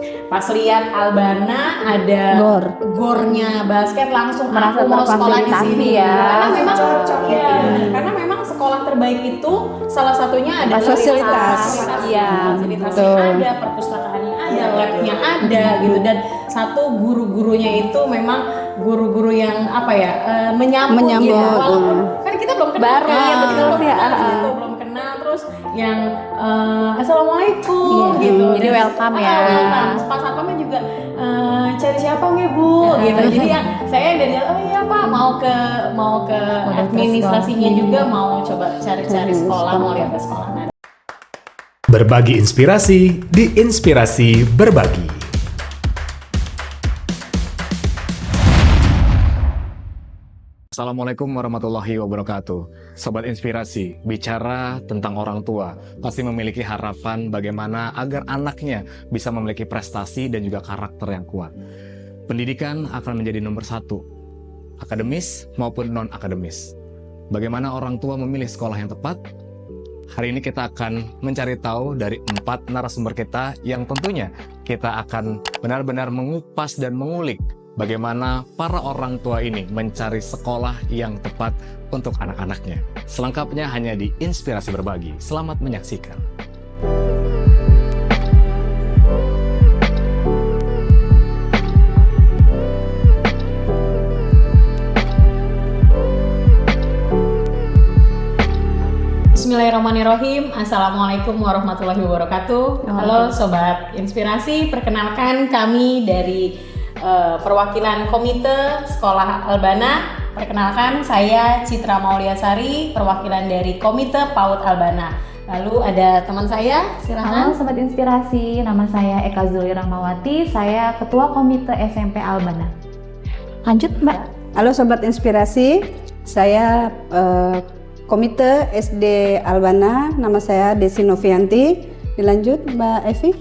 Pas lihat Albana ada gornya basket langsung merasa aku mau sekolah di sini ya. Karena memang cocok ya, karena memang sekolah terbaik itu salah satunya adalah fasilitas. Iya, fasilitasnya ada, perpustakaannya ada, labnya ada gitu, dan satu guru-gurunya itu memang guru-guru yang apa ya menyambut gitu, walaupun kan kita belum kenal baru kan, ya, kita betul belum sih, kenal gitu, belum kenal, terus yang assalamualaikum gitu, jadi welcome ya. Welcome. Pas satpamnya juga cari siapa nih Bu gitu, jadi yang saya dari oh iya Pak mau ke administrasinya juga, mau coba cari-cari sekolah, mau lihat sekolah. Berbagi inspirasi di Inspirasi Berbagi. Assalamualaikum warahmatullahi wabarakatuh. Sobat Inspirasi, bicara tentang orang tua pasti memiliki harapan bagaimana agar anaknya bisa memiliki prestasi dan juga karakter yang kuat. Pendidikan akan menjadi nomor satu, akademis maupun non-akademis. Bagaimana orang tua memilih sekolah yang tepat? Hari ini kita akan mencari tahu dari 4 narasumber kita yang tentunya kita akan benar-benar mengupas dan mengulik bagaimana para orang tua ini mencari sekolah yang tepat untuk anak-anaknya. Selengkapnya hanya di Inspirasi Berbagi. Selamat menyaksikan. Bismillahirrahmanirrahim. Assalamualaikum warahmatullahi wabarakatuh. Halo Sobat Inspirasi, perkenalkan kami dari perwakilan Komite Sekolah Albana. Perkenalkan saya Citra Mauliasari, perwakilan dari Komite PAUD Albana. Lalu ada teman saya, silakan. Halo Sobat Inspirasi, nama saya Eka Zuli Rahmawati, saya Ketua Komite SMP Albana. Lanjut Mbak. Halo Sobat Inspirasi, saya Komite SD Albana, nama saya Desi Novianti. Dilanjut Mbak Evi.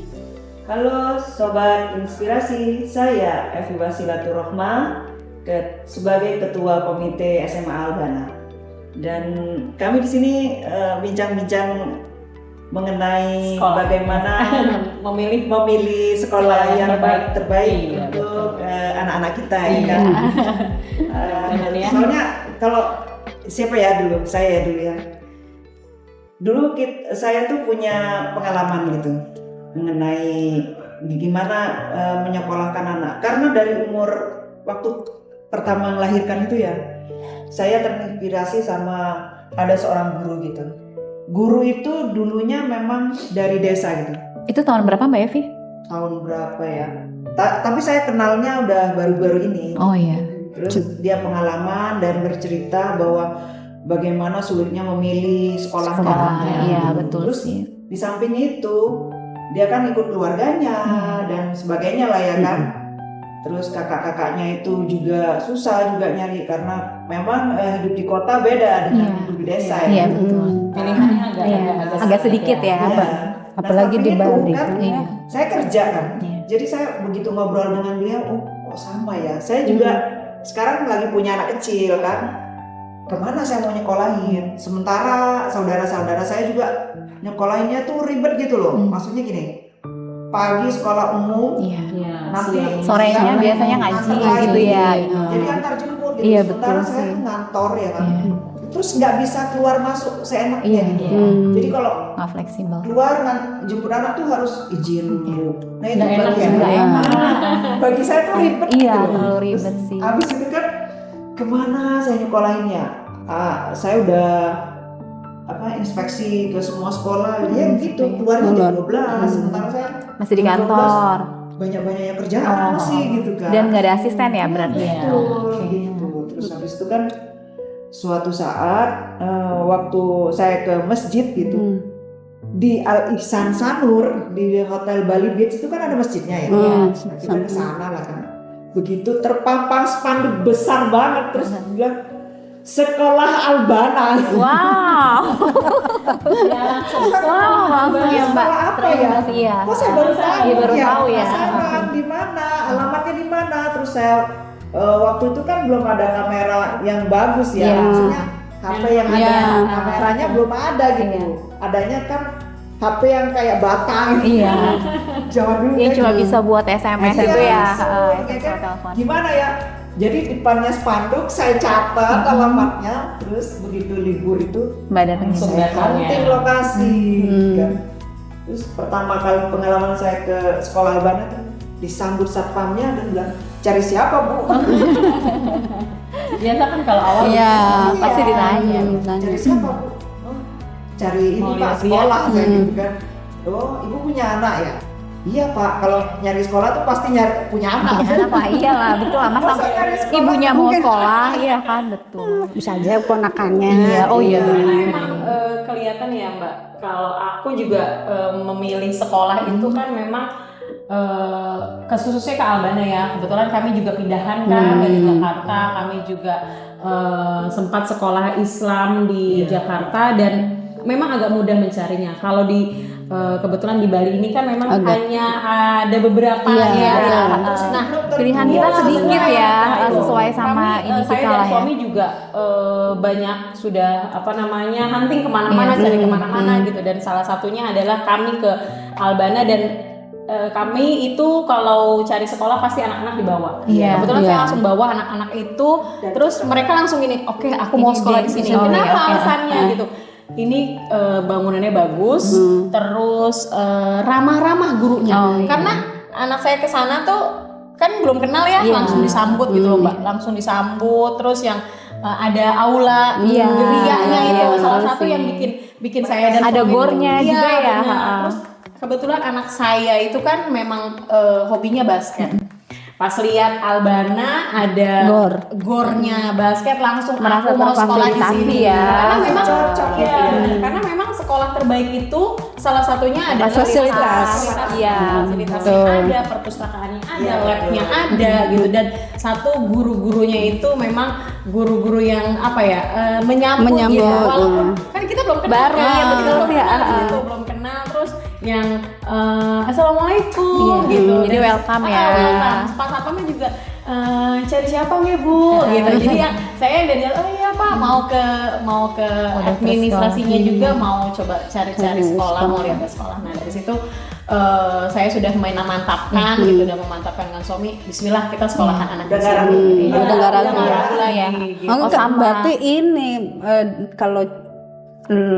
Halo Sobat Inspirasi, saya Evi Wasilatur Rohma sebagai Ketua Komite SMA Albana. Dan kami di sini bincang-bincang mengenai sekolah. Bagaimana memilih sekolah yang terbaik untuk anak-anak kita ya kan. Soalnya kalau siapa ya dulu, saya dulu ya. Dulu saya tuh punya pengalaman gitu mengenai gimana menyekolahkan anak. Karena dari umur waktu pertama melahirkan itu ya, saya terinspirasi sama ada seorang guru gitu. Guru itu dulunya memang dari desa gitu. Itu tahun berapa Mbak Evi? Tahun berapa ya? Tapi saya kenalnya udah baru-baru ini. Oh iya. Terus dia pengalaman dan bercerita bahwa bagaimana sulitnya memilih sekolah. Iya betul. Terus sih. di samping itu dia kan ikut keluarganya dan sebagainya lah ya kan. Terus kakak-kakaknya itu juga susah juga nyari karena memang hidup di kota beda dengan hidup di desa ya. Iya betul. Pilihannya agak sedikit ya. Apalagi di Bali kan. Saya kerja kan. Jadi saya begitu ngobrol dengan beliau, kok sama ya. Saya juga sekarang lagi punya anak kecil kan. Kemana saya mau nyekolahin? Sementara saudara-saudara saya juga nyekolahinnya tuh ribet gitu loh. Maksudnya gini, pagi sekolah umum, nanti sorenya biasanya ngaji gitu ya. Jadi antar jemput gitu. Iya, Sementara betul saya sih. tuh ngantor ya kan. Terus nggak bisa keluar masuk seenaknya gitu. Jadi kalau Nggak fleksibel. keluar jemput anak tuh harus izin dulu. Nah itu Nggak enak ya, nggak enak. bagi saya tuh ribet Iya, gitu. terlalu ribet sih. Habis itu kan kemana saya nyekolahinnya? Saya udah inspeksi ke semua sekolah, ya gitu, keluarnya jam 12, sementara saya masih di kantor. Banyak-banyaknya kerjaan masih gitu kan. Dan nggak ada asisten ya berarti ya. Gitu. Terus habis itu kan suatu saat waktu saya ke masjid gitu, di Al Ihsan Sanur di Hotel Bali Beach itu kan ada masjidnya ya. Nah, kita ke sana lah kan. Begitu terpampang spanduk besar banget terus bilang Sekolah Albana. Wow. Langsung ya Mbak. Apa ya? Iya. Kok saya baru tahu? Iya, baru tahu ya. Saya di mana? Alamatnya di mana? Terus saya waktu itu kan belum ada kamera yang bagus ya. Maksudnya HP yang ada kameranya belum ada gitu. Adanya kan HP yang kayak batang. Iya. Jawa dulu Yang ya, cuma gitu. bisa buat SMS Iya, itu ya, langsung, ya SMS kan? atau telepon. Gimana ya? Jadi depannya spanduk saya catat alamatnya, terus begitu libur itu Mbak datang Langsung gitu. datang. hunting lokasi, kan. Terus pertama kali pengalaman saya ke sekolah Albana tuh disambut satpamnya dan bilang, cari siapa Bu? Biasa kan kalau awal Iya, pasti ditanya. Cari siapa Bu? Oh, cari ini Mau Pak lihat-lihat. sekolah saya gitu kan. Oh, Ibu punya anak ya? Iya Pak, kalau nyari sekolah tuh pasti nyari punya anak. Kenapa? Iyalah, betul lah. Masa Masa nyari sekolah ibunya mau mungkin. sekolah, iya kan, betul. Bisa aja ponakannya. Iya, oh iya. Karena emang kelihatan ya Mbak, kalau aku juga memilih sekolah itu kan memang khususnya ke Albana ya. Kebetulan kami juga pindahan kan dari Jakarta, kami juga sempat sekolah Islam di Jakarta dan memang agak mudah mencarinya. Kalau di kebetulan di Bali ini kan memang hanya ada beberapa Iya. Nah, Pilihan iya, kita sedikit sesuai. ya, Nah, sesuai sama kami, ini saya kita dan lah ya. suami juga banyak sudah hunting kemana-mana, cari kemana-mana gitu, dan salah satunya adalah kami ke Albana dan kami itu kalau cari sekolah pasti anak-anak dibawa. Iya. Kebetulan saya Iya. langsung bawa anak-anak itu, terus mereka langsung gini, oke aku mau Ini sekolah deh. di sini. Oh, Kenapa iya, oke. alasannya gitu? Ini bangunannya bagus, terus ramah-ramah gurunya. Oh, iya. Karena anak saya ke sana tuh kan belum kenal ya, Iya. langsung disambut gitu loh Mbak, langsung disambut. Terus yang ada aula Iya. gerianya itu Iya, salah betul satu sih. yang bikin saya dan Ada suami- gornya Iya, juga ya, benar. ha-ha. Terus kebetulan anak saya itu kan memang hobinya basket. Pas lihat Albana ada gornya basket, langsung Merasa aku mau sekolah di terfasilitasi sini ya. karena memang Cocok iya, gitu. karena memang sekolah terbaik itu salah satunya ada Fasilitas. Iya, fasilitasnya betul. ada, perpustakaannya ada, labnya ada gitu, dan satu guru-gurunya itu memang guru-guru yang apa ya, menyambut gitu. Menyambut, Walaupun kan kita belum kenal Baru, kan, iya, kita betul belum sih, kenal ah, gitu, belum kenal, terus yang assalamualaikum Iya, gitu. jadi Dan- welcome ya. welcome. Pak Satpamnya juga cari siapa nih Bu gitu. Jadi yang saya dari oh iya Pak mau ke administrasinya juga, mau coba cari-cari sekolah, mau lihat sekolah. Nah dari situ saya sudah mantapkan gitu, udah memantapkan dengan suami. Bismillah kita sekolahan anak Udah di nggak sini. ragu. Iya, Udah nggak ragu. ragu lagi. Iya. Gitu. Oh, enggak, sama. berarti ini kalau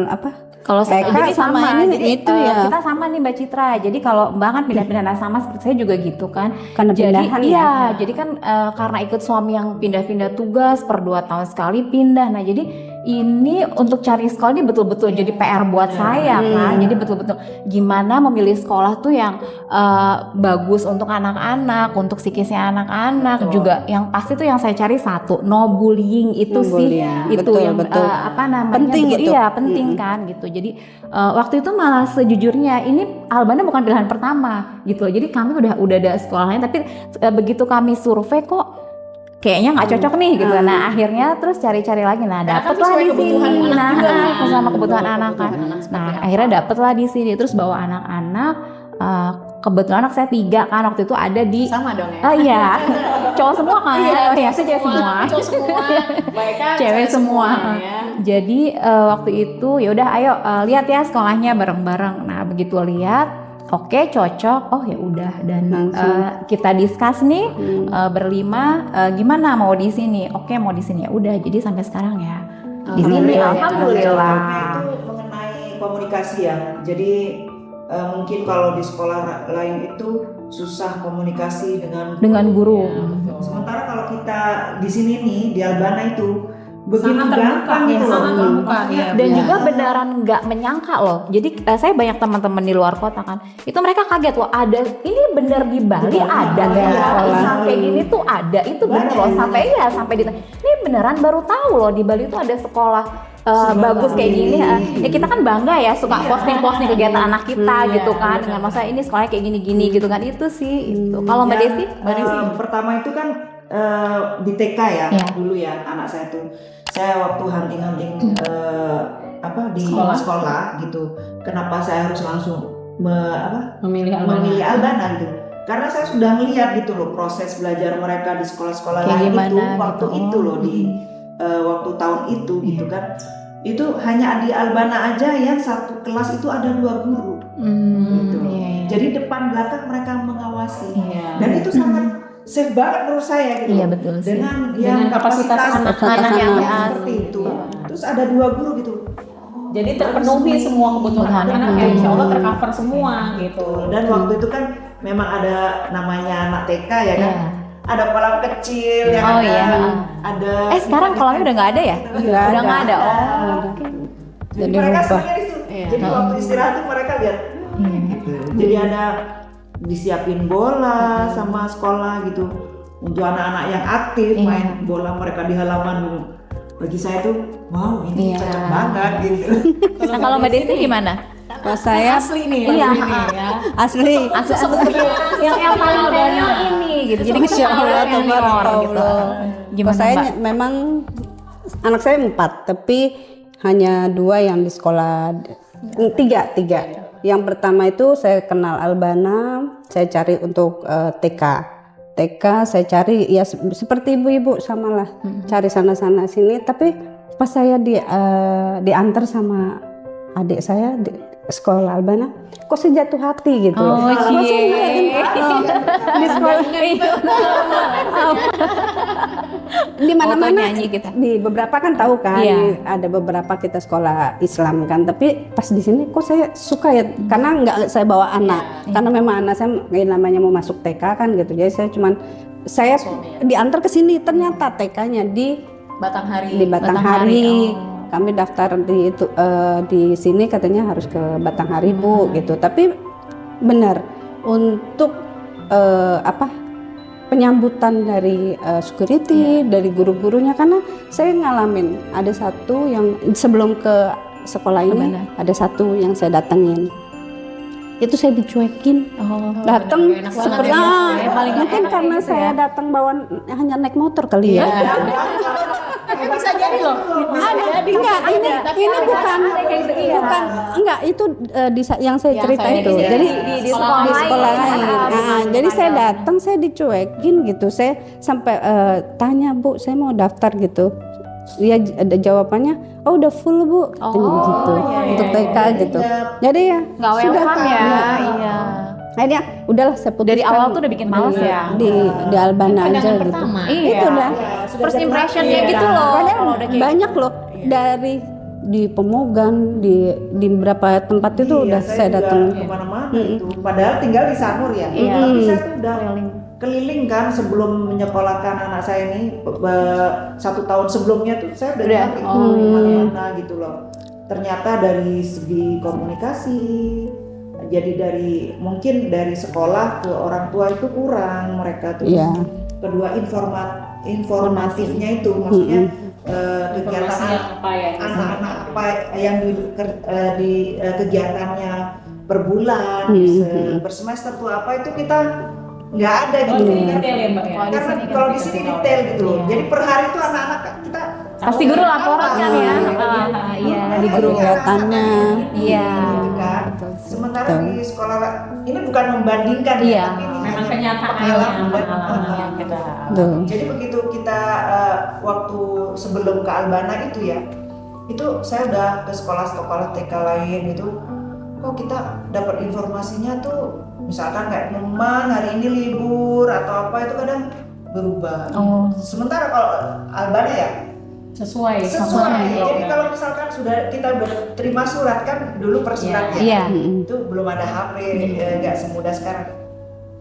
apa? Kalau saya Eka jadi sama sama, ini jadi itu ya. kita sama nih Mbak Citra. Jadi kalau Mbak kan pindah-pindah, nah sama seperti saya juga gitu kan. Karena Jadi pindahan iya, ya. jadi kan karena ikut suami yang pindah-pindah tugas per 2 tahun sekali pindah. Nah jadi ini untuk cari sekolah ini betul-betul jadi PR buat saya kan. Jadi betul-betul gimana memilih sekolah tuh yang bagus untuk anak-anak, untuk psikisnya anak-anak juga. Yang pasti tuh yang saya cari satu, no bullying itu No sih bullying. itu Betul, yang betul. apa namanya? Penting itu. Iya penting kan gitu. Jadi waktu itu malah sejujurnya ini Albana bukan pilihan pertama gitu. Jadi kami udah ada sekolah lain, tapi begitu kami survei kok kayaknya nggak cocok nih gitu. Nah akhirnya terus cari-cari lagi. Nah Karena kan dapetlah sesuai di kebutuhan sini. anak Nah juga kan. sama kebutuhan Betul, anak kan. kebutuhan anak seperti Nah apa. akhirnya dapetlah di sini. Terus bawa anak-anak. Kebetulan anak saya 3 kan waktu itu ada di. Sama dong ya. Oh iya, cowok semua kan? Iya, Oh iya, saya cewek semua. Cowok semua, baik kan Cewek semua. ya. Jadi waktu itu ya udah ayo lihat ya sekolahnya bareng-bareng. Nah begitu lihat, oke cocok, oh ya udah dan kita discuss nih berlima gimana mau di sini? Oke mau di sini ya udah. Jadi sampai sekarang ya di sini alhamdulillah. Cocoknya itu mengenai komunikasi ya. Jadi mungkin kalau di sekolah lain itu susah komunikasi dengan Guru. Sementara kalau kita di sini nih di Albana itu begitu Sangat terbuka, gampang ya, gitu loh. sangat terbuka, Maksudnya, ya. Dan Iya. juga beneran nggak menyangka loh. Jadi saya banyak teman-teman di luar kota kan, itu mereka kaget loh. Ada ini bener di Bali ada Iya, sekolah iya. sampai gini tuh ada itu bener Banyak, loh. iya. Sampai di ini beneran baru tahu loh di Bali itu ada sekolah bagus kayak gini. Ya kita kan bangga ya suka posting-posting kegiatan anak kita gitu kan. Dengan masa ini sekolahnya kayak gini-gini gitu kan itu sih. Itu. Kalau Mbak Desi? Pertama itu kan di TK ya Iya. dulu ya anak saya tuh. Saya waktu hunting di sekolah gitu. Kenapa saya harus langsung Memilih Albana. memilih Albana gitu? Karena saya sudah melihat gitu loh proses belajar mereka di sekolah-sekolah Kayak lain itu gimana waktu gitu. itu loh di waktu tahun itu gitu kan. itu hanya di Albana aja yang satu kelas itu ada 2 guru. Gitu. Iya. Jadi depan belakang mereka mengawasi. Iya. Dan itu sangat safe banget menurut saya gitu. Iya, betul sih. Dengan Dengan kapasitas anak-anak yang seperti itu. Terus ada 2 guru gitu. Jadi terpenuhi semua kebutuhan anak, ya insya Allah tercover semua gitu. Dan waktu itu kan memang ada namanya anak TK ya kan. Iya. Ada kolam kecil yang Oh, ada. iya. Ada. Sekarang kolamnya udah nggak ada ya? Nggak Udah nggak ada. ada. Oh, oke. Jadi Jadi mereka rubah. sebenarnya di situ. Iya. Jadi waktu istirahat tuh mereka lihat. Gitu. Jadi ada disiapin bola sama sekolah gitu untuk anak-anak yang aktif main bola mereka di halaman gitu. Bagi saya tuh, wow ini Iya. cocok banget gitu. Nah, kalau Mbak Desi gimana? Pas saya Asli nih, Iya. asli nih ya. asli. yang paling senior ini gitu. Jadi kita Masya Allah, tahu senior gitu. tabarakallah. Gimana Pas saya Mbak? memang anak saya 4, tapi hanya 2 yang di sekolah, 3. Yang pertama itu saya kenal Albana, saya cari untuk TK. TK saya cari ya seperti ibu-ibu samalah, cari sana-sana sini. Tapi pas saya diantar sama adik saya di sekolah Albana, kok saya jatuh hati gitu. Oh, cie. Di sekolah di mana-mana nyanyi kita. di beberapa kan tahu kan, Iya. ada beberapa kita sekolah Islam kan, tapi pas di sini kok saya suka ya, karena nggak saya bawa anak, karena memang anak saya namanya mau masuk TK kan gitu, jadi saya diantar ke sini, ternyata TK-nya di Batanghari. Batanghari. Kami daftar di sini katanya harus ke Batanghari Bu gitu. Tapi benar untuk penyambutan dari security, dari guru-gurunya, karena saya ngalamin ada satu yang sebelum ke sekolah ini Kemana? ada satu yang saya datengin. Itu saya dicuekin. Datang bener, enak banget seperti ya, Mas. Ya, paling mungkin enak karena gitu saya ya. datang bawa hanya naik motor kali ya. Tapi bisa jadi loh. Bisa jadi. Enggak, ini bukan iya. bukan enggak itu yang saya Yang cerita saya itu. di- Jadi di di sekolah lain. bukan Jadi saya dalam. datang saya dicuekin gitu. Saya sampai tanya, "Bu, saya mau daftar gitu." Dia ada jawabannya, "Oh, udah full, Bu." Katanya gitu. iya, Untuk iya, TK gitu. Jadi ya Nggak welcome ya. Iya. akhirnya udahlah saya putuskan Dari awal tuh udah bikin males ya. di Albana aja Pandangan gitu. pertama. Iya. Itu dah. First impressionnya gitu loh. Padahal Kalau udah kayak banyak loh dari di Pemogan, di beberapa tempat itu udah saya juga datang. kemana-mana itu. Padahal tinggal di Sanur ya. Iya. Tapi saya tuh udah keliling kan sebelum menyekolahkan anak saya ini 1 tahun sebelumnya tuh saya udah nyari kemana-mana gitu loh. Ternyata dari segi komunikasi, jadi mungkin dari sekolah ke orang tua itu kurang mereka tuh. Iya. Kedua informatifnya itu maksudnya kegiatan Informasinya apa ya? anak-anak apa yang di kegiatannya per bulan, per semester tuh apa itu kita nggak ada gitu. Ini detail ya Mbak ya? Karena kalau di sini detail gitu loh. Jadi per hari itu anak-anak kita Pasti guru laporan kan ya. Iya, di grup. Kegiatannya. Iya. gitu kan. Sementara di sekolah ini bukan membandingkan Iya. ya, tapi ini Memang hanya kenyataannya, pengalaman yang kita. Tuh. Jadi begitu kita waktu sebelum ke Albana itu ya, itu saya udah ke sekolah-sekolah TK lain itu, kok kita dapat informasinya tuh, misalkan kayak pengumuman hari ini libur atau apa itu kadang berubah. Sementara kalau Albana ya Sesuai. sesuai. Jadi kalau misalkan kita udah terima surat kan dulu per surat ya, Iya. itu belum ada HP, nggak semudah sekarang.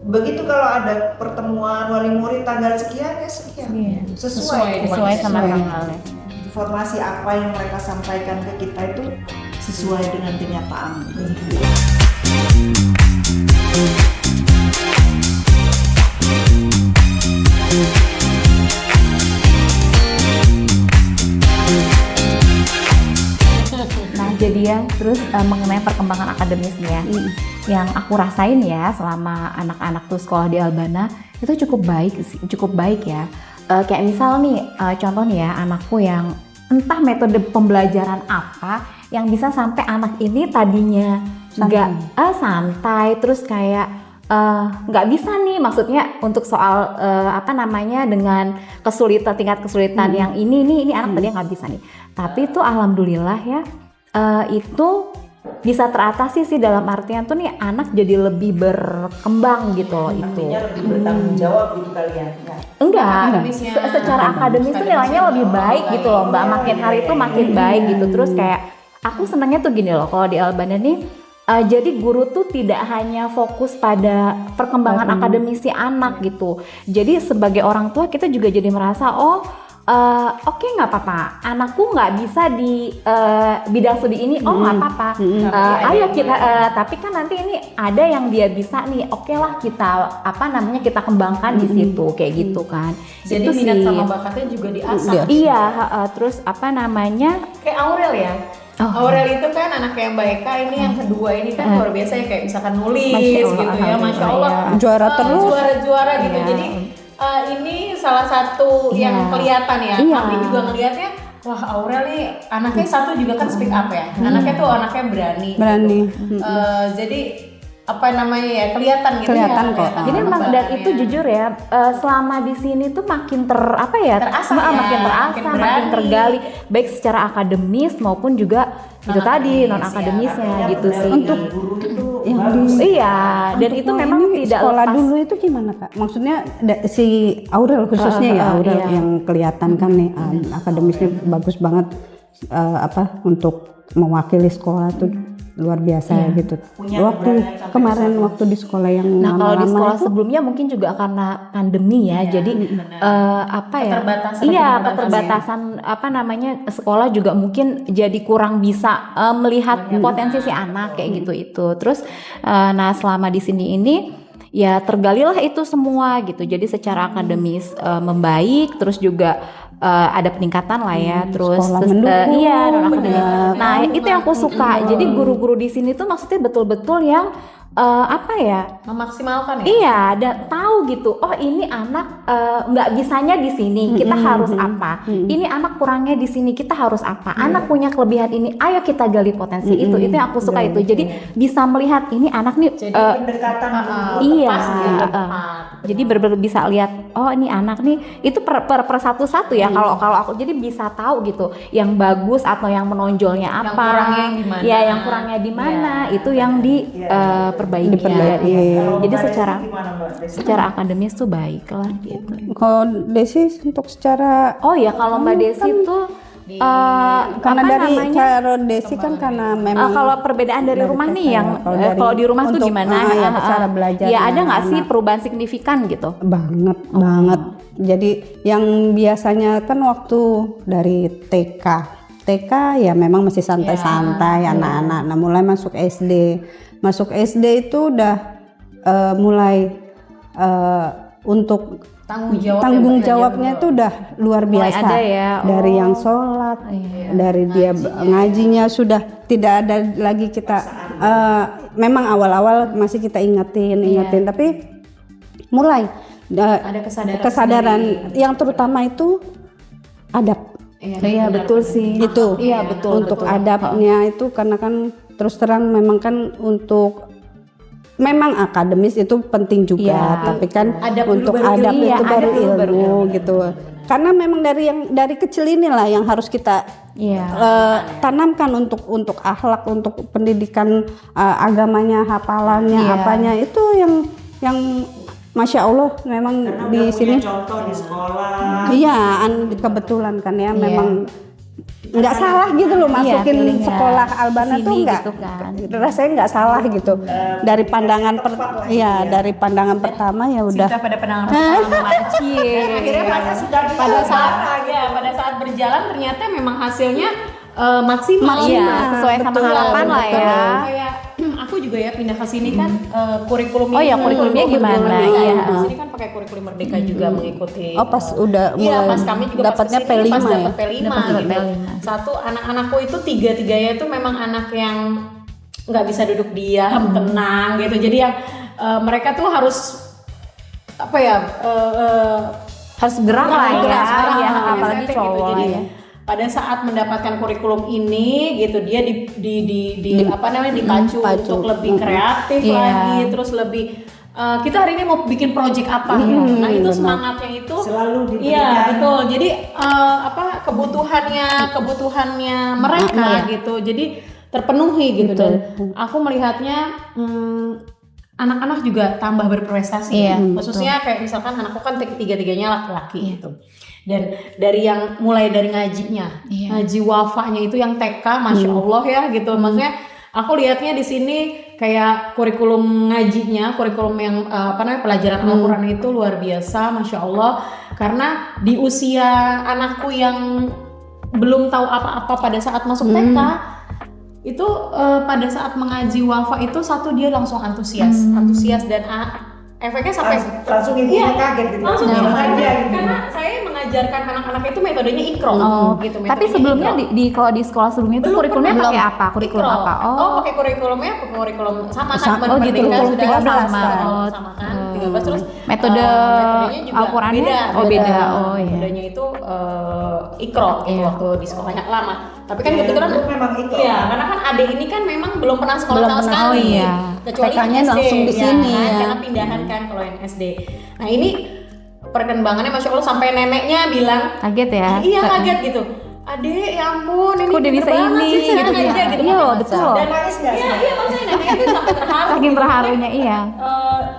Begitu kalau ada pertemuan wali murid tanggal sekian ya sekian, sesuai Sama tanggalnya. informasi apa yang mereka sampaikan ke kita itu sesuai dengan kenyataan. Nah, jadi ya, terus mengenai perkembangan akademisnya ya, yang aku rasain ya selama anak-anak tuh sekolah di Albana itu cukup baik ya. Kayak misal nih, contoh nih ya, anakku yang entah metode pembelajaran apa yang bisa sampai anak ini tadinya nggak santai, terus kayak nggak bisa nih, maksudnya untuk soal dengan tingkat kesulitan yang ini anak tadi nggak bisa nih. Tapi itu alhamdulillah ya, itu bisa teratasi sih, dalam artian tuh nih anak jadi lebih berkembang gitu loh itu. Artinya lebih bertanggung jawab gitu kali ya. Enggak, Akademisnya. secara akademis tuh nilainya lebih baik gitu loh Mbak, makin hari itu makin baik gitu. Terus kayak aku senangnya tuh gini loh, kalau di Albana nih jadi guru tuh tidak hanya fokus pada perkembangan akademisi anak gitu. Jadi sebagai orang tua kita juga jadi merasa oke, nggak apa-apa, anakku nggak bisa di bidang studi ini, nggak apa-apa, ayo kita tapi kan nanti ini ada yang dia bisa nih, oke lah kita kita kembangkan di situ kayak gitu kan. Jadi Itu minat sih. sama bakatnya juga diasah. Iya, terus Kayak Aurel ya. Aurel itu kan anak yang Mbak Eka, ini yang kedua ini kan luar biasa ya, kayak misalkan nulis Masya Allah, gitu ya, Masya Allah, Juara terus. juara gitu. Iya. Jadi ini salah satu yang kelihatan ya. Iya. Kami juga ngelihatnya, wah Aurel nih anaknya satu juga kan speak up ya. Anaknya tuh anaknya berani. Berani. Gitu. Jadi kelihatan gitu Kelihatan ya. kok. Jadi memang dan itu jujur ya, selama di sini tuh makin terasa Terasah ya, makin terasa, makin makin berani. tergali, baik secara akademis maupun juga itu tadi non akademisnya gitu sih. Untuk guru itu Iya, dan itu memang Ini tidak sekolah lepas. dulu itu gimana Kak? Maksudnya si Aurel khususnya ya, Aurel iya. yang kelihatan kan nih akademisnya bagus banget, untuk mewakili sekolah tuh luar biasa gitu. Punya Waktu keberanian sampai kemarin ke sana. waktu di sekolah yang Nah kalau di lama-lama sekolah itu, sebelumnya mungkin juga karena pandemi ya, jadi Keterbatasan. iya keterbatasan sekolah juga mungkin jadi kurang bisa melihat potensi si anak kayak gitu itu. Terus nah selama di sini ini ya tergalilah itu semua gitu. Jadi secara akademis membaik, terus juga ada peningkatan lah ya. Terus sekolah mendukung, iya non-akademis. Nah itu yang aku suka. Jadi guru-guru di sini tuh maksudnya betul-betul yang Memaksimalkan ya. iya, dan tahu gitu. Oh ini anak nggak bisanya di sini, kita harus apa? Ini anak kurangnya di sini, kita harus apa? Anak punya kelebihan ini, ayo kita gali potensi itu. Itu yang aku suka itu. Jadi bisa melihat ini anak nih. Jadi pendekatan Iya. tepat ya, tepat. Jadi benar-benar bisa lihat. Oh ini anak nih itu per satu-satu ya. Kalau aku jadi bisa tahu gitu. Yang bagus atau yang menonjolnya Yang apa? kurangnya yang di mana. Ya yang kurangnya di mana? Itu yang diperbaiki. Diperbaiki. Jadi secara gimana Mbak Desi? secara akademis tuh baik lah gitu. kalau Desi untuk secara Oh ya kalau Mbak Desi tuh karena kalau Desi kan karena memang kalau perbedaan dari rumah nih yang kalau di rumah tuh untuk, gimana? ya, cara belajar Ya ada nggak sih perubahan signifikan gitu? banget. Jadi yang biasanya kan waktu dari TK ya memang masih santai-santai anak-anak. Nah mulai masuk SD itu udah mulai untuk tanggung jawabnya itu udah luar biasa. ada ya. Dari yang sholat, dari dia ngajinya sudah tidak ada lagi kita. Memang awal-awal masih kita ingetin, tapi mulai Ada kesadaran yang terutama itu adab. Iya betul sih. Itu Iya betul. untuk adabnya itu karena kan terus terang memang kan untuk memang akademis itu penting juga, Iya. tapi kan Adab dulu untuk baru adab ilmu. itu Iya, baru adab dulu baru ilmu gitu. Karena memang dari kecil inilah yang harus kita Iya. tanamkan untuk akhlak, untuk pendidikan agamanya, hafalannya, apanya itu yang Masya Allah memang Karena di udah sini. punya contoh di sekolah. Iya, kebetulan kan ya memang nggak salah gitu loh masukin pilihnya sekolah Albana sini tuh nggak, gitu kan. rasanya nggak salah gitu. Dari pandangan dari pandangan pertama ya udah. Kita pada penanganan pertama. Akhirnya pada saat berjalan ternyata memang hasilnya maksimal. Iya, sesuai sama betul, harapan lah betul. ya. Kayak aku juga ya pindah ke sini kan kurikulumnya. Oh ya, kurikulumnya gimana? Iya. Di sini kan pakai kurikulum Merdeka juga mengikuti. Oh pas udah Iya, mulai pas kami juga dapatnya pas kesini, P5 pas ya. dapet P5 gitu. Satu anak-anakku itu tiga-tiganya itu memang anak yang nggak bisa duduk diam, tenang gitu. Jadi yang mereka tuh harus Harus gerak lah ya. gerak, Iya, gerak, apalagi gitu. cowok Jadi ya. pada saat mendapatkan kurikulum ini gitu dia dipacu Pacu. untuk lebih kreatif Iya. lagi, terus lebih kita hari ini mau bikin project apa ya. Nah itu semangatnya itu Selalu diberikan. Iya betul. Jadi kebutuhannya mereka gitu. Jadi terpenuhi gitu. Dan aku melihatnya anak-anak juga tambah berprestasi. Khususnya kayak misalkan anakku kan tiga-tiganya laki-laki gitu. Dan dari yang mulai dari ngajinya, ngaji wafanya itu yang TK, masya Allah ya gitu. Maksudnya aku lihatnya di sini kayak kurikulum ngajinya, kurikulum yang pelajaran Al-Quran itu luar biasa, masya Allah. Karena di usia anakku yang belum tahu apa-apa pada saat masuk TK, itu pada saat mengaji wafa itu dia langsung antusias dan efeknya sampai langsung ibunya kaget gitu. Langsung karena saya mengajarkan anak-anak itu metodenya ikro gitu. Tapi sebelumnya kalau di sekolah sebelumnya itu kurikulumnya pakai apa? Kurikulum ikro. apa? Pakai kurikulum sama kan gitu. Sudah sama. Sama kan 13 terus metodenya juga Al-Qurannya beda. Metodenya itu ikro gitu waktu di sekolahnya lama. Tapi kan kebetulan memang ikro. Iya, karena kan adik ini kan memang belum pernah sekolah sama sekali. Kecuali TK-nya SD langsung di sini ya. Karena pindahan kan kalau yang SD. Nah ini perkembangannya masya Allah sampai neneknya bilang kaget ya. Iya kaget gitu. Adek ya ampun ini kok udah bisa ini gitu ya. Iya betul. Dan iya maksudnya neneknya itu sampai terharu. Saking terharunya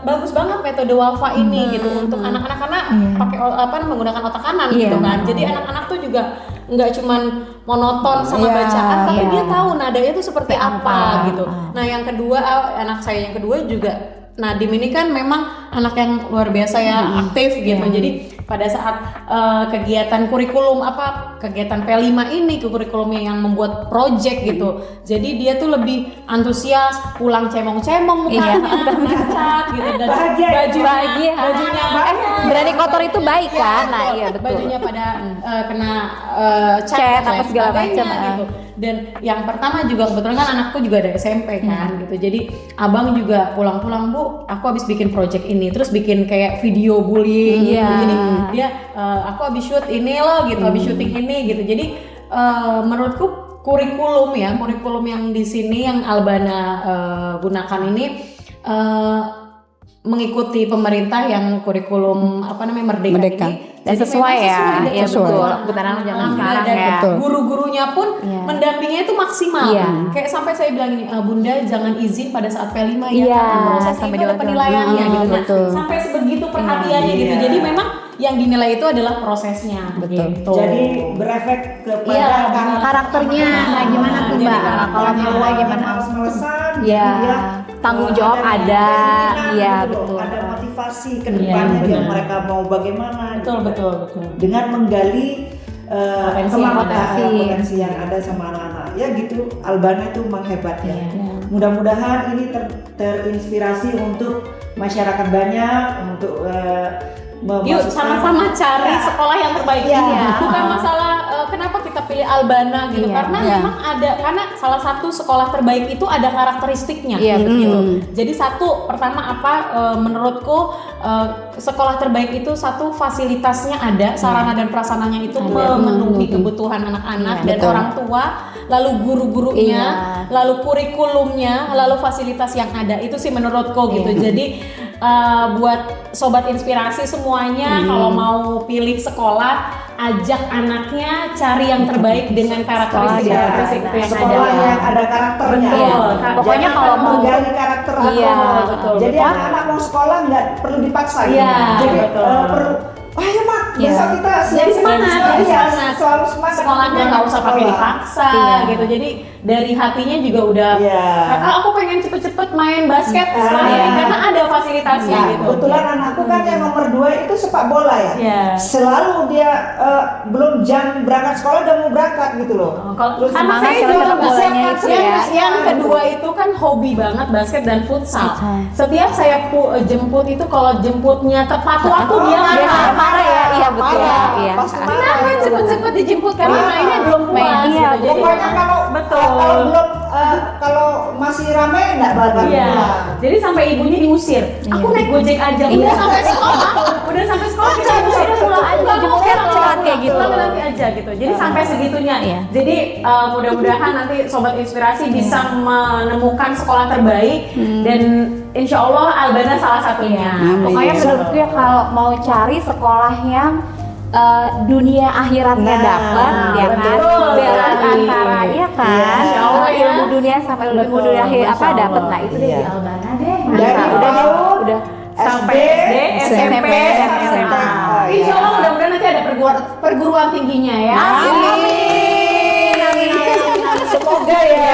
Bagus banget metode wafa ini gitu untuk anak-anak karena pakai menggunakan otak kanan gitu kan. Jadi anak-anak tuh juga nggak cuman monoton sama bacaan, tapi dia tahu nadanya itu seperti apa gitu. Nah yang kedua anak saya yang kedua juga Nadim ini kan memang anak yang luar biasa ya aktif gitu. Jadi pada saat kegiatan kegiatan P5 ini kurikulumnya yang membuat project gitu. Jadi dia tuh lebih antusias, pulang cemong-cemong mukanya, cacat gitu dan bajunya berani kotor itu baik kan? Nah iya betul. Bajunya pada kena cat apa segala macam gitu. Dan yang pertama juga kebetulan kan anakku juga ada SMP kan gitu. Jadi abang juga pulang-pulang Bu, aku habis bikin project ini, terus bikin kayak video bullying gitu. Jadi dia aku habis shoot ini loh gitu, habis syuting ini gitu. Jadi menurutku kurikulum yang di sini yang Albana gunakan ini mengikuti pemerintah yang kurikulum Merdeka ini. Dan sesuai ya, iya betul. Kebetulan zaman sekarang ya. Guru-gurunya pun mendampinginya itu maksimal. Kayak sampai saya bilang ini, Bunda jangan izin pada saat P5 ya. Sampai ada penilaiannya gitu. Sampai sebegitu perhatiannya gitu. Jadi memang yang dinilai itu adalah prosesnya. Betul. Gitu. Jadi berefek kepada karakternya. Nah, gimana tuh Mbak? Kalau Mbak gimana? Males-malesan, tanggung jawab ada. Iya betul. Ada motivasi ke depannya dia mereka mau bagaimana. Betul. Dengan menggali potensi yang ada sama anak-anak. Ya gitu, Albana itu memang hebat ya. Mudah-mudahan ini terinspirasi untuk masyarakat banyak untuk yuk sama-sama cari sekolah yang terbaik. Bukan masalah kenapa kita pilih Albana gitu, karena memang karena salah satu sekolah terbaik itu ada karakteristiknya gitu. Jadi pertama menurutku sekolah terbaik itu fasilitasnya ada, sarana dan prasarananya itu memenuhi kebutuhan anak-anak dan orang tua, lalu guru-gurunya, lalu kurikulumnya, lalu fasilitas yang ada itu sih menurutku gitu. Jadi buat sobat inspirasi semuanya kalau mau pilih sekolah, ajak anaknya cari yang terbaik dengan karakteristik yang sekolah yang ada karakternya. Pokoknya kalau mau menggali karakter betul. Jadi anak-anak mau sekolah nggak perlu dipaksa. Jadi perlu ayo Mak, besok kita semangat. Selalu semangat. Sekolahnya nggak usah pakai dipaksa gitu. Jadi dari hatinya juga udah aku pengen cepet-cepet main basket karena ada fasilitasnya gitu. Kebetulan anakku kan yang nomor 2 itu sepak bola ya. Selalu dia belum jam berangkat sekolah udah mau berangkat gitu loh. Karena saya juga yang kedua itu kan hobi banget basket dan futsal. Setiap saya jemput itu kalau jemputnya tepat waktu dia marah ya. Iya betul. Kenapa cepet-cepet dijemput karena mainnya belum puas gitu. Pokoknya kalau belum kalau masih ramai enggak bakal pulang. Jadi sampai ibunya diusir. Aku naik Gojek aja. Udah sampai sekolah kita usir pulang aja. Jemputnya kayak gitu. Nanti aja gitu. gitu. Jadi sampai segitunya. Iya. Jadi mudah-mudahan nanti Sobat Inspirasi bisa menemukan sekolah terbaik dan insya Allah Albana salah satunya. Pokoknya menurutku ya kalau mau cari sekolah yang dunia akhiratnya dapat, ya kan? betul. Balance antara ya kan? Insya Allah ya. Ilmu dunia sama ilmu dunia akhir apa Insya dapat. Allah. Nah itu deh di Albana deh. Dari udah Sampai SD, SMP, dan SMA. SMA. Insya Allah mudah-mudahan nanti ada perguruan tingginya ya. Amin. Semoga ya.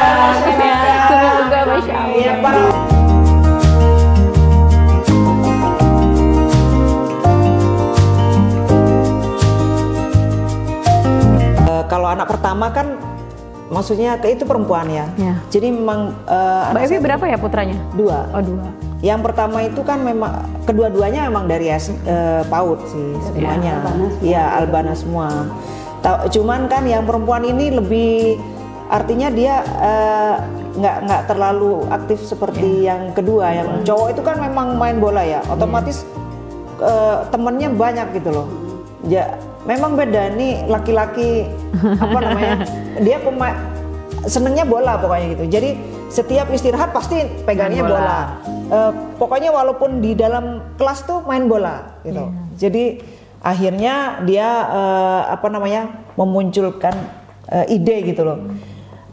Semoga Masya Allah. Iya, Pak. Kalau anak pertama kan maksudnya itu perempuan ya. Ya. Jadi memang Mbak Evi berapa ya putranya? 2. Oh 2. Yang pertama itu kan memang kedua-duanya memang dari PAUD sih semuanya. Iya, Albana semua. Cuman kan yang perempuan ini lebih artinya dia nggak terlalu aktif seperti yang kedua. Yang cowok itu kan memang main bola ya, otomatis temennya banyak gitu loh. Ya, memang beda nih laki-laki apa namanya? Dia senengnya bola pokoknya gitu. Jadi setiap istirahat pasti pegangnya bola. Pokoknya walaupun di dalam kelas tuh main bola gitu. Jadi akhirnya dia apa namanya memunculkan ide gitu loh.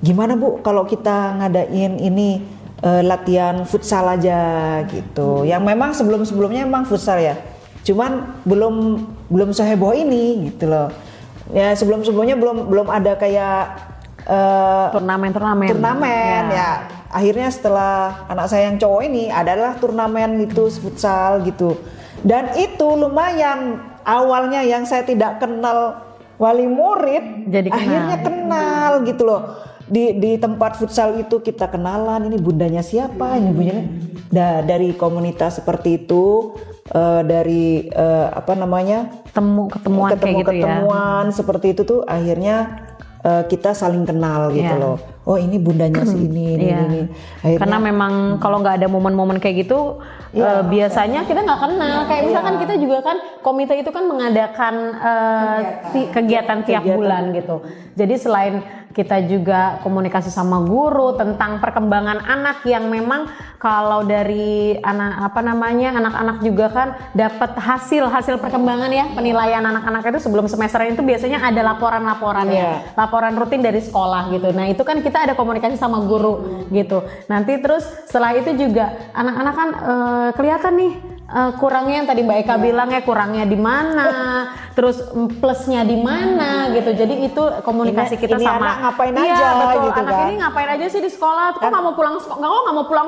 Gimana Bu kalau kita ngadain ini latihan futsal aja gitu. Yang memang sebelum-sebelumnya memang futsal ya. Cuman belum seheboh ini gitu loh. Ya sebelum-sebelumnya belum ada kayak Turnamen ya. Akhirnya setelah anak saya yang cowok ini adalah turnamen itu futsal gitu. Dan itu lumayan awalnya yang saya tidak kenal wali murid Jadi kenal. akhirnya kenal gitu loh. Di tempat futsal itu kita kenalan, ini bundanya siapa, ini bundanya. Dari komunitas seperti itu dari apa namanya? ketemuan kayak gitu ya. Ketemuan seperti itu tuh akhirnya kita saling kenal gitu loh. Oh ini bundanya si ini. Akhirnya, Karena memang kalau nggak ada momen-momen kayak gitu, biasanya kita nggak kenal. Kayak misalkan kita juga kan komite itu kan mengadakan kegiatan tiap bulan gitu. Jadi selain kita juga komunikasi sama guru tentang perkembangan anak yang memang kalau dari anak-anak juga kan dapat hasil perkembangan ya, penilaian anak-anak itu sebelum semester itu biasanya ada laporan ya, laporan rutin dari sekolah gitu. Nah itu kan kita ada komunikasi sama guru gitu. Nanti terus setelah itu juga anak-anak kan kelihatan nih kurangnya yang tadi Mbak Eka bilang ya, kurangnya di mana, terus plusnya di mana gitu. Jadi itu komunikasi kita ini sama anak ngapain aja betul. gitu anak kan. ini ngapain aja sih di sekolah, kok nggak mau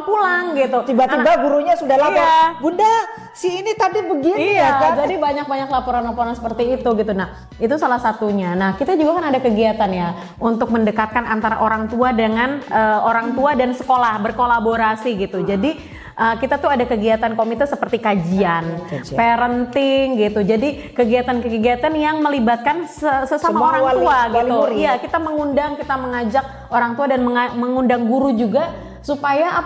pulang gitu. Tiba-tiba gurunya sudah lapor, Bunda si ini tadi begini ya kan. Jadi banyak laporan-laporan seperti itu gitu. Nah itu salah satunya. Nah kita juga kan ada kegiatan ya untuk mendekatkan antara orang tua dengan orang tua dan sekolah, berkolaborasi gitu. Jadi kita tuh ada kegiatan komite seperti kajian, parenting gitu. Jadi kegiatan-kegiatan yang melibatkan sesama orang tua gitu. Iya, kita mengajak orang tua dan mengundang guru juga supaya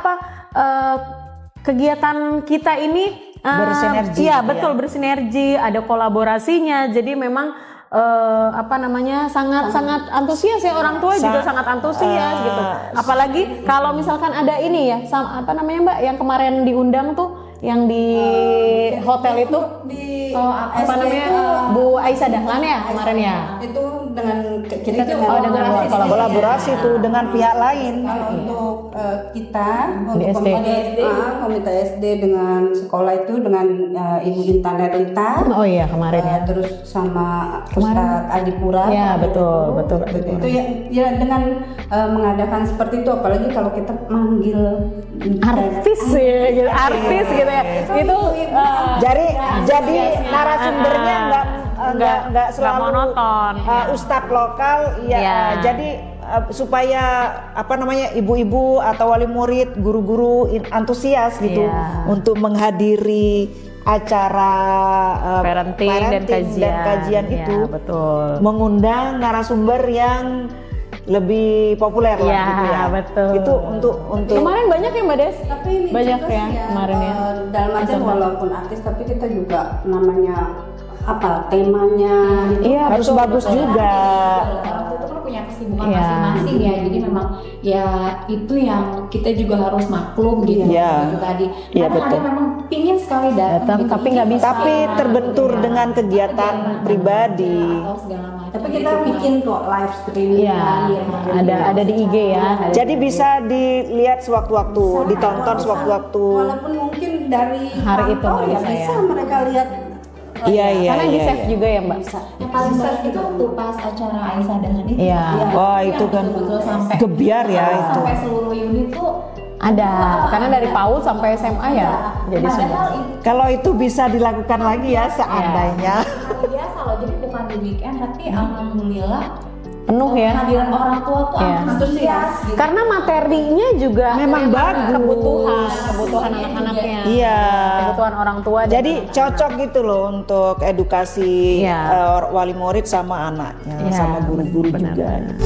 kegiatan kita ini bersinergi. Iya, betul, bersinergi, ada kolaborasinya. Jadi memang sangat antusias ya, orang tua juga sangat antusias gitu. Apalagi kalau misalkan ada ini ya, Mbak yang kemarin diundang tuh yang di hotel itu Bu Aisyah Dahlan ya kemarin ya. Itu dengan Kita dengan kolaborasi tuh dengan pihak lain. Kalau untuk kita Di untuk SD. komite SD dengan sekolah itu dengan Ibu Intan Erlita. Oh iya kemarin ya. Terus sama Ustadz Adipura. Ya betul. Itu ya dengan mengadakan seperti itu, apalagi kalau kita manggil Artis gitu ya. Itu Jadi narasumbernya nggak selalu monoton. Ustadz lokal ya. Jadi supaya ibu-ibu atau wali murid, guru-guru antusias gitu untuk menghadiri acara parenting dan kajian itu. Betul. Mengundang narasumber yang lebih populer lah gitu ya. Betul. Itu untuk kemarin banyak ya Mbak Des? Tapi ini banyak juga ya sih kemarin ya. Dalam artian walaupun artis tapi kita juga namanya apa temanya itu Iya, harus betul, bagus betul. juga. Orang tua itu kan punya kesibukan Iya. masing-masing ya, jadi memang ya itu yang kita juga harus maklum gitu. Iya. Gitu tadi. Iya, Karena betul. ada memang pingin sekali datang, gitu, tapi ingin nggak bisa. selesai, Tapi terbentur gitu ya. dengan kegiatan pribadi. Atau segala macam. tapi kita gitu. bikin kok live streaming Iya, ada di IG ya. Jadi bisa dilihat sewaktu-waktu, ditonton sewaktu-waktu. walaupun mungkin dari Hari itu kantor nggak ya bisa ya. bisa mereka lihat. Iya, iya, Karena di iya, save iya. juga ya Mbak. Yang paling berat itu waktu pas acara Aisyah dengan itu. Iya. Wah, itu kan betul sampai gebiar ya itu. sampai seluruh unit tuh Ada, karena dari PAUD sampai SMA ya. Jadi padahal semua. itu Kalau itu bisa dilakukan lagi ya seandainya. hari biasa loh, jadi bukan di weekend, tapi alhamdulillah Penuh ya. kehadiran orang tua tuh Iya. antusias gitu. Karena materinya juga Memang bagus. kebutuhan anak-anaknya. Iya. Kebutuhan orang tua. dan Jadi cocok gitu loh untuk edukasi Iya. wali murid sama anaknya, Iya, sama guru-guru benar, juga. benar.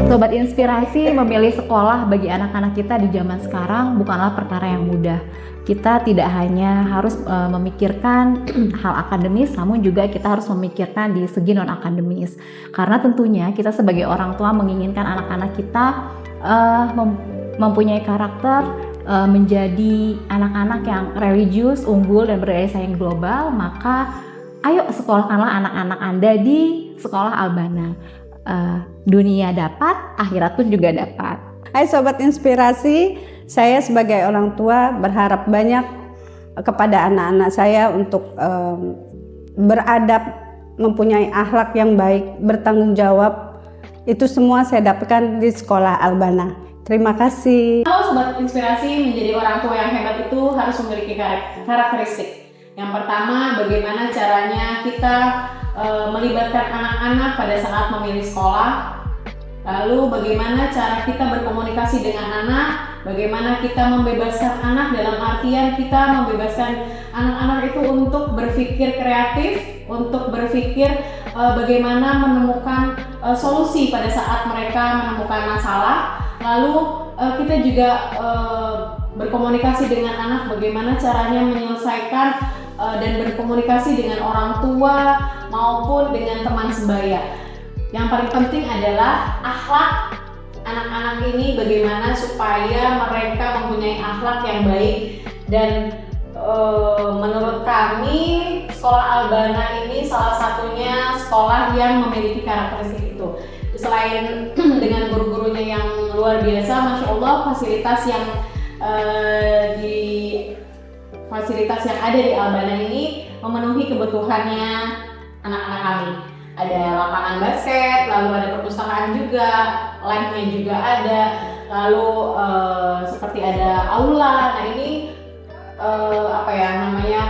Sobat Inspirasi, memilih sekolah bagi anak-anak kita di zaman sekarang bukanlah perkara yang mudah. Kita tidak hanya harus memikirkan hal akademis, namun juga kita harus memikirkan di segi non-akademis. Karena tentunya kita sebagai orang tua menginginkan anak-anak kita mempunyai karakter, menjadi anak-anak yang religius, unggul, dan berdaya saing global. Maka ayo sekolahkanlah anak-anak Anda di sekolah Albana. Dunia dapat, akhirat pun juga dapat. Hai Sobat Inspirasi, saya sebagai orang tua berharap banyak kepada anak-anak saya untuk beradab, mempunyai akhlak yang baik, bertanggung jawab. Itu semua saya dapatkan di sekolah Albana. Terima kasih. Kalau Sobat Inspirasi, menjadi orang tua yang hebat itu harus memiliki karakteristik. Yang pertama, bagaimana caranya kita melibatkan anak-anak pada saat memilih sekolah. Lalu bagaimana cara kita berkomunikasi dengan anak, bagaimana kita membebaskan anak dalam artian kita membebaskan anak-anak itu untuk berpikir kreatif, untuk berpikir bagaimana menemukan solusi pada saat mereka menemukan masalah. Lalu kita juga berkomunikasi dengan anak bagaimana caranya menyelesaikan dan berkomunikasi dengan orang tua maupun dengan teman sebaya. Yang paling penting adalah akhlak anak-anak ini, bagaimana supaya mereka mempunyai akhlak yang baik. Dan menurut kami sekolah Albana ini salah satunya sekolah yang memiliki karakteristik itu. Selain dengan guru-gurunya yang luar biasa, Masya Allah, fasilitas yang ada di Albana ini memenuhi kebutuhannya anak-anak kami. Ada lapangan basket, lalu ada perpustakaan juga, lainnya juga ada, lalu seperti ada aula. Nah ini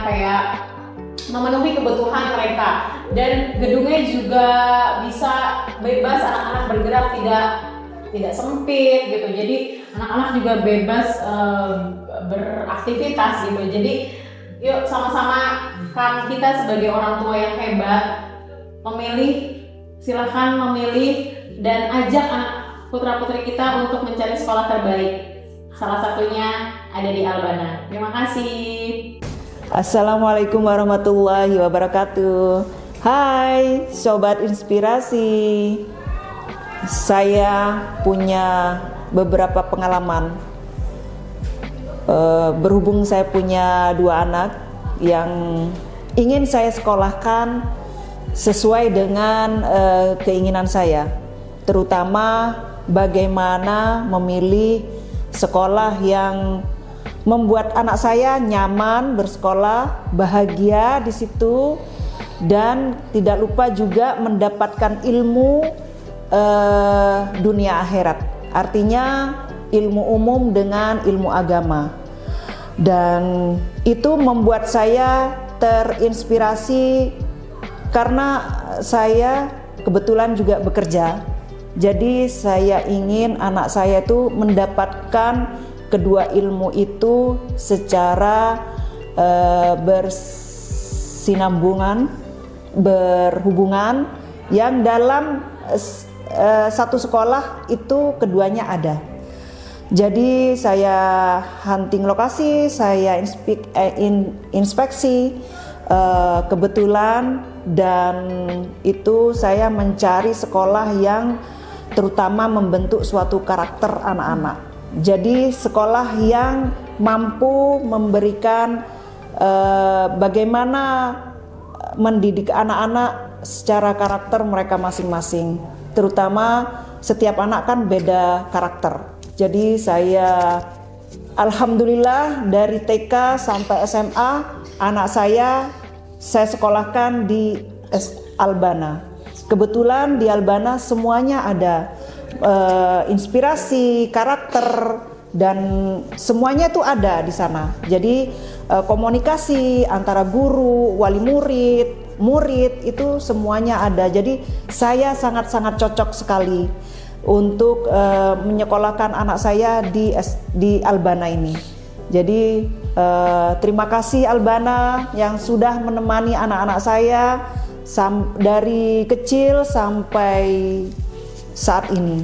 kayak memenuhi kebutuhan mereka, dan gedungnya juga bisa bebas anak-anak bergerak, tidak sempit gitu. Jadi anak-anak juga bebas beraktivitas gitu. Jadi yuk sama-sama kita sebagai orang tua yang hebat silakan memilih dan ajak anak putra-putri kita untuk mencari sekolah terbaik. Salah satunya ada di Albana. Terima kasih. Assalamualaikum warahmatullahi wabarakatuh. Hai Sobat Inspirasi, saya punya beberapa pengalaman. Berhubung saya punya 2 anak yang ingin saya sekolahkan sesuai dengan keinginan saya, terutama bagaimana memilih sekolah yang membuat anak saya nyaman bersekolah, bahagia di situ, dan tidak lupa juga mendapatkan ilmu dunia akhirat. Artinya ilmu umum dengan ilmu agama. Dan itu membuat saya terinspirasi karena saya kebetulan juga bekerja. Jadi saya ingin anak saya itu mendapatkan kedua ilmu itu secara bersinambungan, berhubungan, yang dalam satu sekolah itu keduanya ada. Jadi saya hunting lokasi, saya inspeksi kebetulan, dan itu saya mencari sekolah yang terutama membentuk suatu karakter anak-anak. Jadi sekolah yang mampu memberikan bagaimana mendidik anak-anak secara karakter mereka masing-masing. Terutama setiap anak kan beda karakter. Jadi saya alhamdulillah dari TK sampai SMA anak saya sekolahkan di Albana. Kebetulan di Albana semuanya ada inspirasi, karakter, dan semuanya itu ada di sana. Jadi komunikasi antara guru, wali murid itu semuanya ada. Jadi saya sangat-sangat cocok sekali untuk menyekolahkan anak saya di Albana ini. Jadi terima kasih Albana yang sudah menemani anak-anak saya dari kecil sampai saat ini.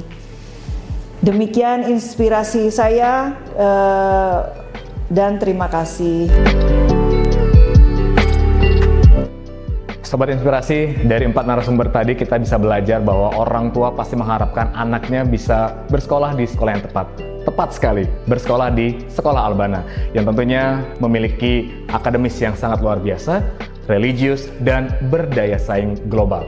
Demikian inspirasi saya dan terima kasih. Sobat Inspirasi, dari 4 narasumber tadi kita bisa belajar bahwa orang tua pasti mengharapkan anaknya bisa bersekolah di sekolah yang tepat. Tepat sekali, bersekolah di Sekolah Albana yang tentunya memiliki akademis yang sangat luar biasa, religius, dan berdaya saing global.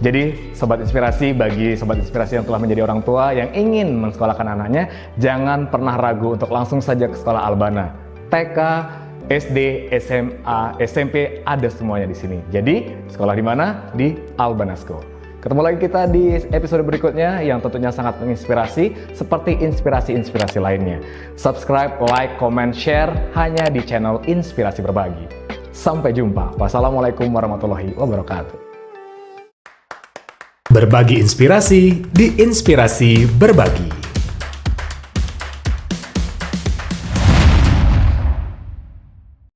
Jadi Sobat Inspirasi, bagi Sobat Inspirasi yang telah menjadi orang tua yang ingin mensekolahkan anaknya, jangan pernah ragu untuk langsung saja ke Sekolah Albana. TK, SD, SMA, SMP, ada semuanya di sini. Jadi, sekolah di mana? Di Albana School. Ketemu lagi kita di episode berikutnya yang tentunya sangat menginspirasi seperti inspirasi-inspirasi lainnya. Subscribe, like, comment, share hanya di channel Inspirasi Berbagi. Sampai jumpa. Wassalamualaikum warahmatullahi wabarakatuh. Berbagi inspirasi di Inspirasi Berbagi.